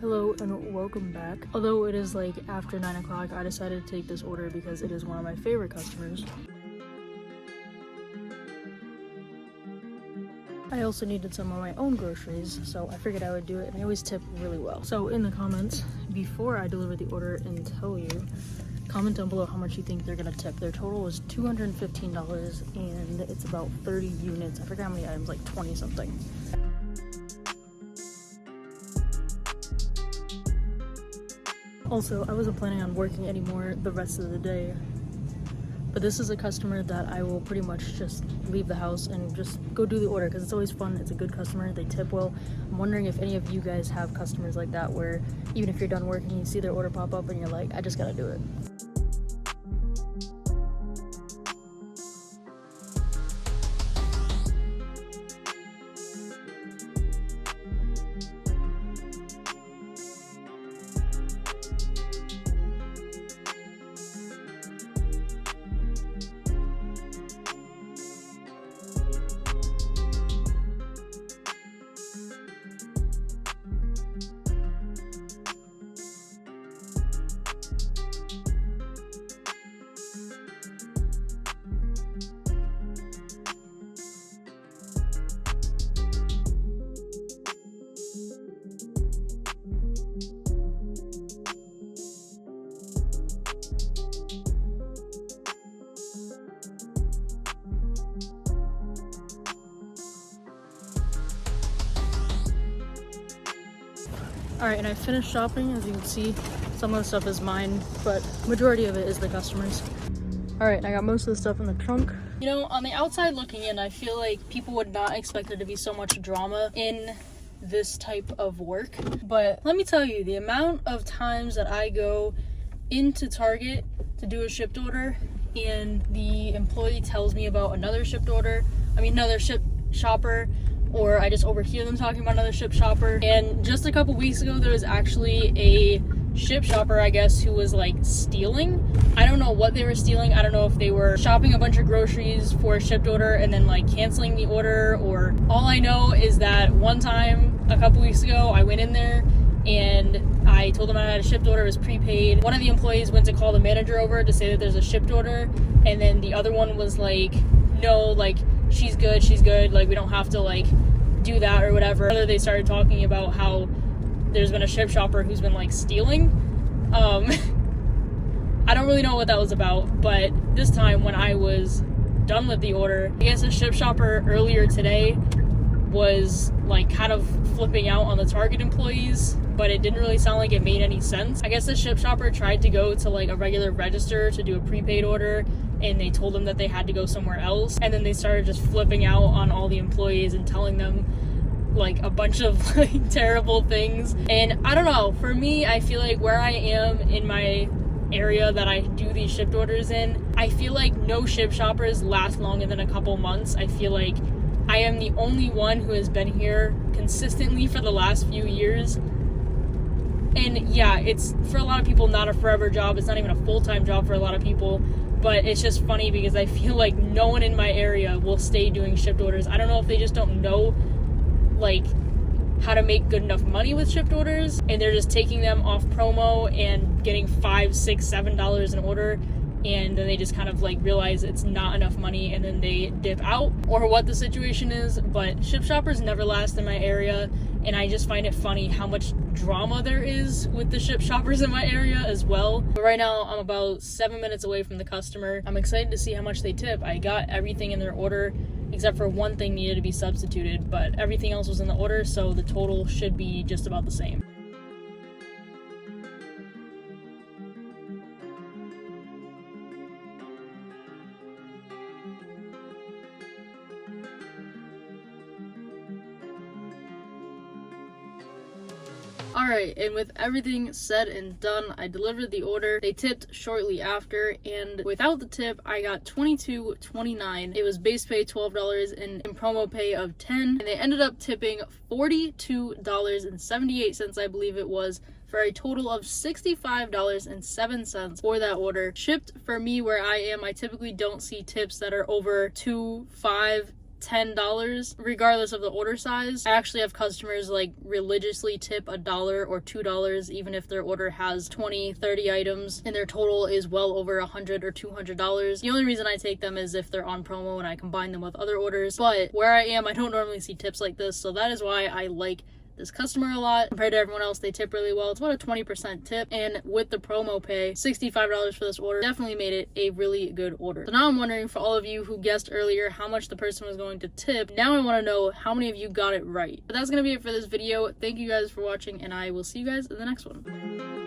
Hello and welcome back. Although it is like after 9 o'clock, I decided to take this order because it is one of my favorite customers. I also needed some of my own groceries, so I figured I would do it, and I always tip really well. So in the comments, before I deliver the order and tell you, comment down below how much you think they're gonna tip. Their total was $215 and it's about 30 units. I forgot how many items, like 20 something. Also, I wasn't planning on working anymore the rest of the day, but this is a customer that I will pretty much just leave the house and just go do the order because it's always fun. It's a good customer, they tip well. I'm wondering if any of you guys have customers like that where even if you're done working, you see their order pop up and you're like, I just gotta do it. Alright, and I finished shopping. As you can see, some of the stuff is mine, but majority of it is the customers. Alright, I got most of the stuff in the trunk. You know, on the outside looking in, I feel like people would not expect there to be so much drama in this type of work. But let me tell you, the amount of times that I go into Target to do a Shipt order and the employee tells me about another Shipt shopper, or I just overhear them talking about another Shipt shopper. And just a couple weeks ago, there was actually a Shipt shopper, I guess, who was like stealing. I don't know what they were stealing. I don't know if they were shopping a bunch of groceries for a Shipt order and then like canceling the order, or all I know is that one time a couple weeks ago, I went in there and I told them I had a Shipt order, it was prepaid. One of the employees went to call the manager over to say that there's a Shipt order, and then the other one was like, no, like, she's good, like, we don't have to like do that or whatever. They started talking about how there's been a Shipt shopper who's been like stealing. I don't really know what that was about, but this time when I was done with the order, I guess a Shipt shopper earlier today was like kind of flipping out on the Target employees, but it didn't really sound like it made any sense. I guess the Shipt shopper tried to go to like a regular register to do a prepaid order, and they told them that they had to go somewhere else, and then they started just flipping out on all the employees and telling them like a bunch of like terrible things. And I don't know, for me, I feel like where I am in my area that I do these Shipt orders in, I feel like no Shipt shoppers last longer than a couple months. I feel like I am the only one who has been here consistently for the last few years. And yeah, it's for a lot of people not a forever job. It's not even a full-time job for a lot of people. But it's just funny because I feel like no one in my area will stay doing Shipt orders. I don't know if they just don't know like how to make good enough money with Shipt orders, and they're just taking them off promo and getting $5, $6, $7 an order, and then they just kind of like realize it's not enough money and then they dip out, or what the situation is. But Shipt shoppers never last in my area, and I just find it funny how much drama there is with the Shipt shoppers in my area as well. But right now I'm about 7 minutes away from the customer. I'm excited to see how much they tip. I got everything in their order except for one thing needed to be substituted, but everything else was in the order, so the total should be just about the same. Alright, and with everything said and done, I delivered the order. They tipped shortly after, and without the tip, I got $22.29. It was base pay $12 and in promo pay of $10, and they ended up tipping $42.78, I believe it was, for a total of $65.07 for that order. Shipt, for me where I am, I typically don't see tips that are over $2, $5, $10 regardless of the order size. I actually have customers like religiously tip $1 or $2 even if their order has 20-30 items and their total is well over $100 or $200. The only reason I take them is if they're on promo and I combine them with other orders, but where I am I don't normally see tips like this, so that is why I like this customer a lot. Compared to everyone else, they tip really well. It's about a 20% tip, and with the promo pay, $65 for this order definitely made it a really good order. So now I'm wondering, for all of you who guessed earlier how much the person was going to tip, now I want to know how many of you got it right. But that's gonna be it for this video. Thank you guys for watching, and I will see you guys in the next one.